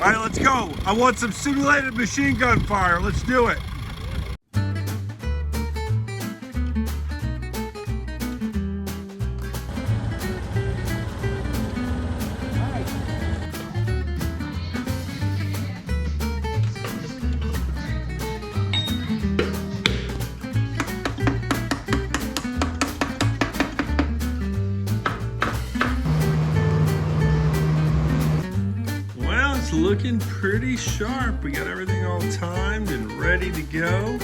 All right, let's go. I want some simulated machine gun fire. Let's do it. Looking pretty sharp. We got everything all timed and ready to go.